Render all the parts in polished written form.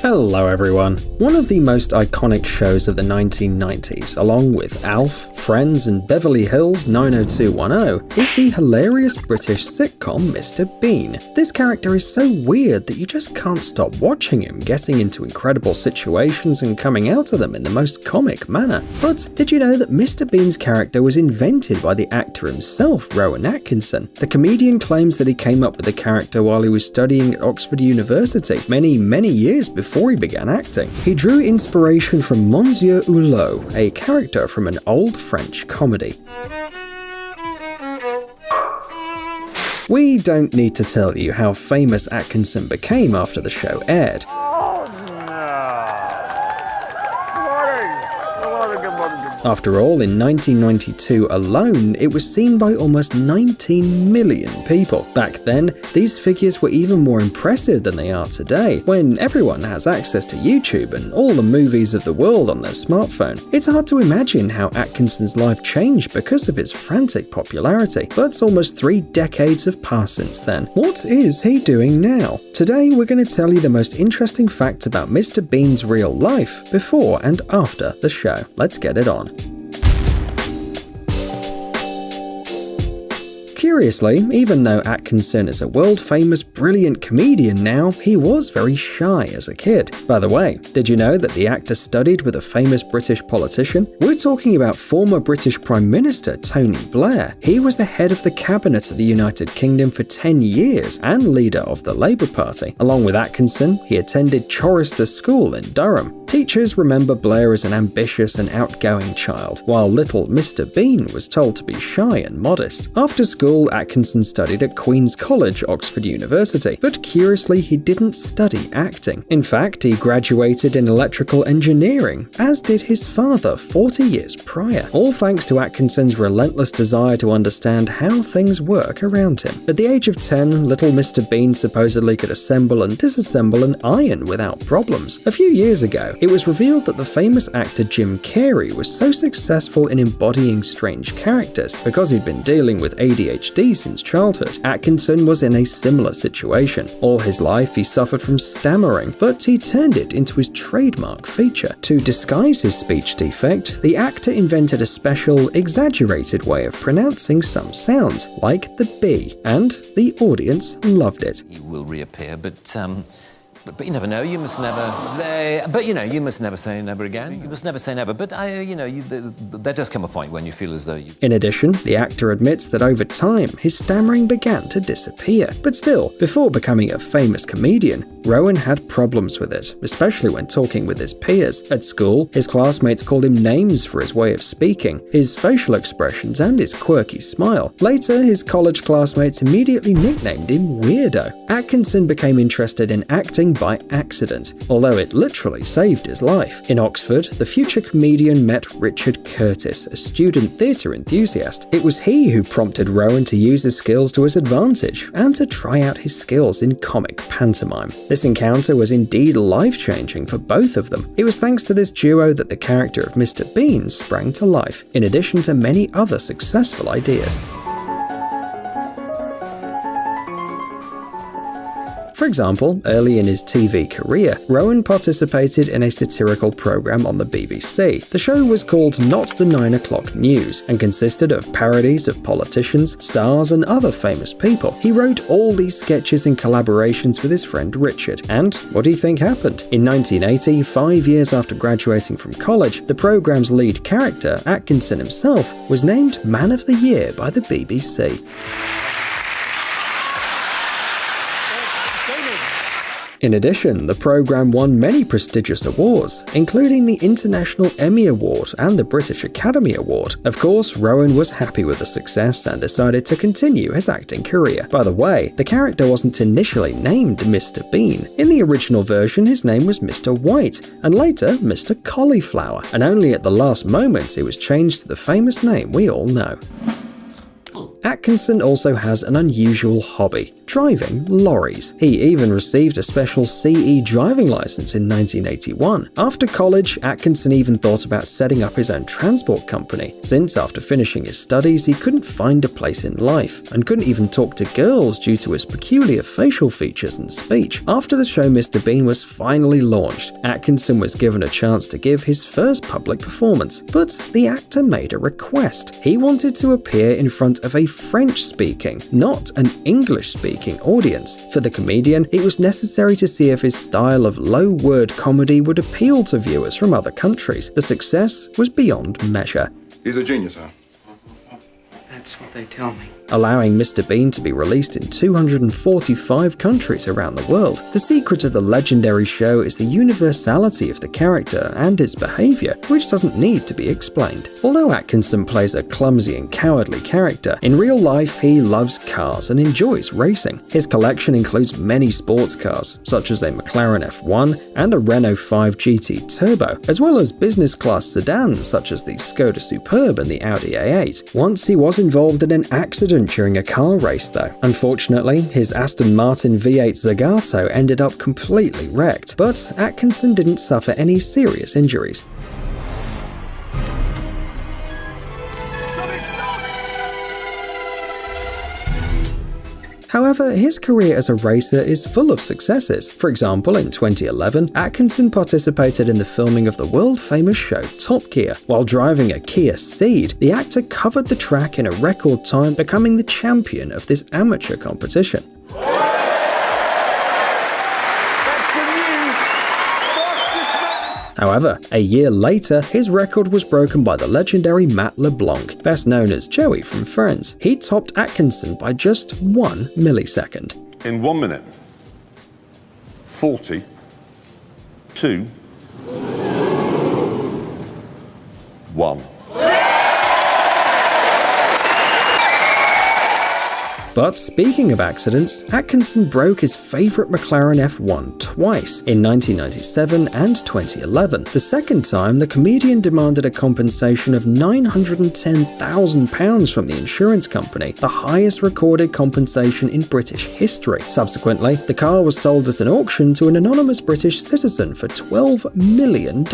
Hello everyone. One of the most iconic shows of the 1990s, along with Alf, Friends and Beverly Hills 90210, is the hilarious British sitcom Mr. Bean. This character is so weird that you just can't stop watching him getting into incredible situations and coming out of them in the most comic manner. But did you know that Mr. Bean's character was invented by the actor himself, Rowen Atkinson? The comedian claims that he came up with the character while he was studying at Oxford University many years before he began acting. He drew inspiration from Monsieur Hulot, a character from an old French comedy. We don't need to tell you how famous Atkinson became after the show aired. After all, in 1992 alone, it was seen by almost 19 million people. Back then, these figures were even more impressive than they are today, when everyone has access to YouTube and all the movies of the world on their smartphone. It's hard to imagine how Atkinson's life changed because of his frantic popularity, but almost 3 decades have passed since then. What is he doing now? Today, we're going to tell you the most interesting facts about Mr. Bean's real life before and after the show. Let's get it on. Curiously, even though Atkinson is a world-famous brilliant comedian now, he was very shy as a kid. By the way, did you know that the actor studied with a famous British politician? We're talking about former British Prime Minister Tony Blair. He was the head of the cabinet of the United Kingdom for 10 years and leader of the Labour Party. Along with Atkinson, he attended Chorister School in Durham. Teachers remember Blair as an ambitious and outgoing child, while little Mr. Bean was told to be shy and modest. After school, Atkinson studied at Queen's College, Oxford University, but curiously he didn't study acting. In fact, he graduated in electrical engineering, as did his father 40 years prior, all thanks to Atkinson's relentless desire to understand how things work around him. At the age of 10, little Mr. Bean supposedly could assemble and disassemble an iron without problems. A few years ago, it was revealed that the famous actor Jim Carrey was so successful in embodying strange characters because he'd been dealing with ADHD since childhood. Atkinson was in a similar situation. All his life he suffered from stammering, but he turned it into his trademark feature. To disguise his speech defect, the actor invented a special, exaggerated way of pronouncing some sounds, like the B, and the audience loved it. He will reappear, but you never know. You must never. You must never say never again. You must never say never. But there does come a point when you feel as though you. In addition, the actor admits that over time his stammering began to disappear. But still, before becoming a famous comedian, Rowen had problems with it, especially when talking with his peers. At school, his classmates called him names for his way of speaking, his facial expressions, and his quirky smile. Later, his college classmates immediately nicknamed him Weirdo. Atkinson became interested in acting by accident, although it literally saved his life. In Oxford, the future comedian met Richard Curtis, a student theatre enthusiast. It was he who prompted Rowen to use his skills to his advantage and to try out his skills in comic pantomime. This encounter was indeed life-changing for both of them. It was thanks to this duo that the character of Mr. Bean sprang to life, in addition to many other successful ideas. For example, early in his TV career, Rowen participated in a satirical program on the BBC. The show was called Not the 9 O'Clock News and consisted of parodies of politicians, stars, and other famous people. He wrote all these sketches in collaborations with his friend Richard. And what do you think happened? In 1980, 5 years after graduating from college, the program's lead character, Atkinson himself, was named Man of the Year by the BBC. In addition, the program won many prestigious awards, including the International Emmy Award and the British Academy Award. Of course, Rowen was happy with the success and decided to continue his acting career. By the way, the character wasn't initially named Mr. Bean. In the original version, his name was Mr. White, and later Mr. Cauliflower, and only at the last moment it was changed to the famous name we all know. Atkinson also has an unusual hobby, driving lorries. He even received a special CE driving license in 1981. After college, Atkinson even thought about setting up his own transport company, since after finishing his studies he couldn't find a place in life, and couldn't even talk to girls due to his peculiar facial features and speech. After the show Mr. Bean was finally launched, Atkinson was given a chance to give his first public performance, but the actor made a request. He wanted to appear in front of a French-speaking, not an English-speaking audience. For the comedian, it was necessary to see if his style of low-word comedy would appeal to viewers from other countries. The success was beyond measure. He's a genius, huh? That's what they tell me. Allowing Mr. Bean to be released in 245 countries around the world. The secret of the legendary show is the universality of the character and its behavior, which doesn't need to be explained. Although Atkinson plays a clumsy and cowardly character, in real life he loves cars and enjoys racing. His collection includes many sports cars, such as a McLaren F1 and a Renault 5 GT Turbo, as well as business-class sedans such as the Skoda Superb and the Audi A8. Once he was involved in an accident during a car race though. Unfortunately, his Aston Martin V8 Zagato ended up completely wrecked, but Atkinson didn't suffer any serious injuries. However, his career as a racer is full of successes. For example, in 2011, Atkinson participated in the filming of the world-famous show Top Gear. While driving a Kia Ceed, the actor covered the track in a record time, becoming the champion of this amateur competition. However, a year later, his record was broken by the legendary Matt LeBlanc, best known as Joey from Friends. He topped Atkinson by just 1 millisecond. In 1 minute, 42, 1. But speaking of accidents, Atkinson broke his favourite McLaren F1 twice, in 1997 and 2011. The second time, the comedian demanded a compensation of £910,000 from the insurance company, the highest recorded compensation in British history. Subsequently, the car was sold at an auction to an anonymous British citizen for $12 million.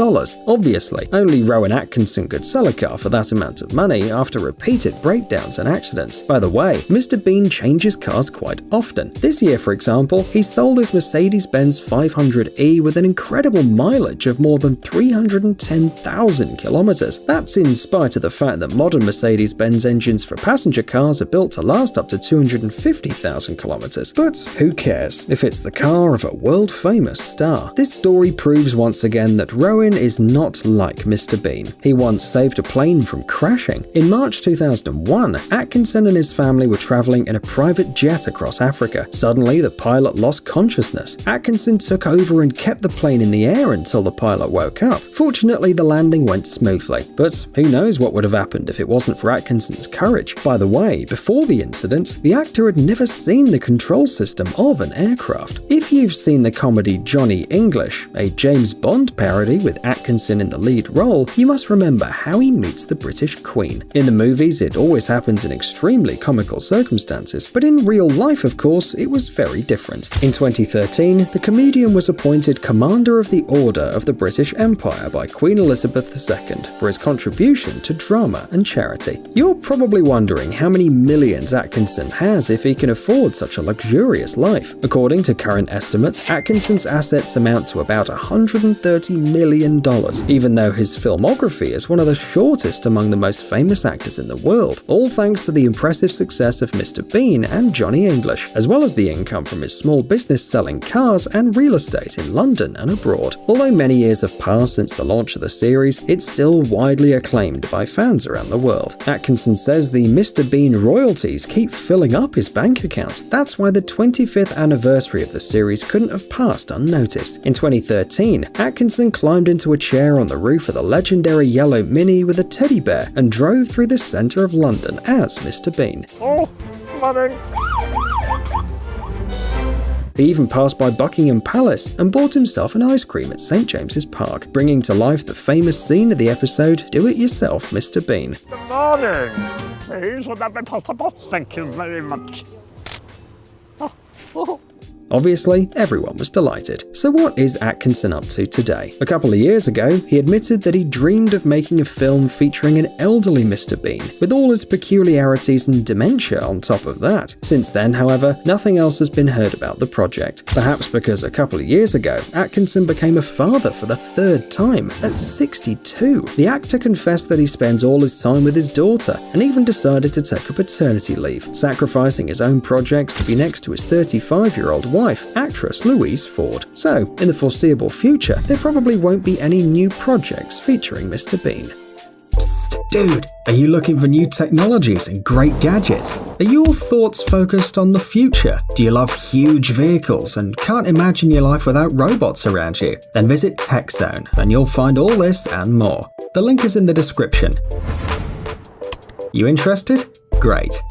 Obviously, only Rowen Atkinson could sell a car for that amount of money after repeated breakdowns and accidents. By the way, Mr. Bean changes cars quite often. This year, for example, he sold his Mercedes-Benz 500e with an incredible mileage of more than 310,000 kilometers. That's in spite of the fact that modern Mercedes-Benz engines for passenger cars are built to last up to 250,000 kilometers. But who cares if it's the car of a world-famous star? This story proves once again that Rowen is not like Mr. Bean. He once saved a plane from crashing. In March 2001, Atkinson and his family were traveling in a private jet across Africa. Suddenly, the pilot lost consciousness. Atkinson took over and kept the plane in the air until the pilot woke up. Fortunately, the landing went smoothly, but who knows what would have happened if it wasn't for Atkinson's courage. By the way, before the incident, the actor had never seen the control system of an aircraft. If you've seen the comedy Johnny English, a James Bond parody with Atkinson in the lead role, you must remember how he meets the British Queen. In the movies, it always happens in extremely comical circumstances, but in real life, of course, it was very different. In 2013, the comedian was appointed Commander of the Order of the British Empire by Queen Elizabeth II for his contribution to drama and charity. You're probably wondering how many millions Atkinson has if he can afford such a luxurious life. According to current estimates, Atkinson's assets amount to about $130 million, even though his filmography is one of the shortest among the most famous actors in the world, all thanks to the impressive success of Mr. Bean and Johnny English, as well as the income from his small business selling cars and real estate in London and abroad. Although many years have passed since the launch of the series, it's still widely acclaimed by fans around the world. Atkinson says the Mr. Bean royalties keep filling up his bank account. That's why the 25th anniversary of the series couldn't have passed unnoticed. In 2013, Atkinson climbed into a chair on the roof of the legendary yellow Mini with a teddy bear and drove through the centre of London as Mr. Bean. Oh, money. He even passed by Buckingham Palace and bought himself an ice cream at St. James's Park, bringing to life the famous scene of the episode Do It Yourself, Mr. Bean. Good morning. Please, would that be possible? Thank you very much. Oh, Obviously, everyone was delighted. So what is Atkinson up to today? A couple of years ago, he admitted that he dreamed of making a film featuring an elderly Mr. Bean, with all his peculiarities and dementia on top of that. Since then, however, nothing else has been heard about the project. Perhaps because a couple of years ago, Atkinson became a father for the third time, at 62. The actor confessed that he spends all his time with his daughter, and even decided to take a paternity leave, sacrificing his own projects to be next to his 35-year-old wife, actress Louise Ford. So, in the foreseeable future, there probably won't be any new projects featuring Mr. Bean. Psst, dude, are you looking for new technologies and great gadgets? Are your thoughts focused on the future? Do you love huge vehicles and can't imagine your life without robots around you? Then visit TechZone and you'll find all this and more. The link is in the description. You interested? Great.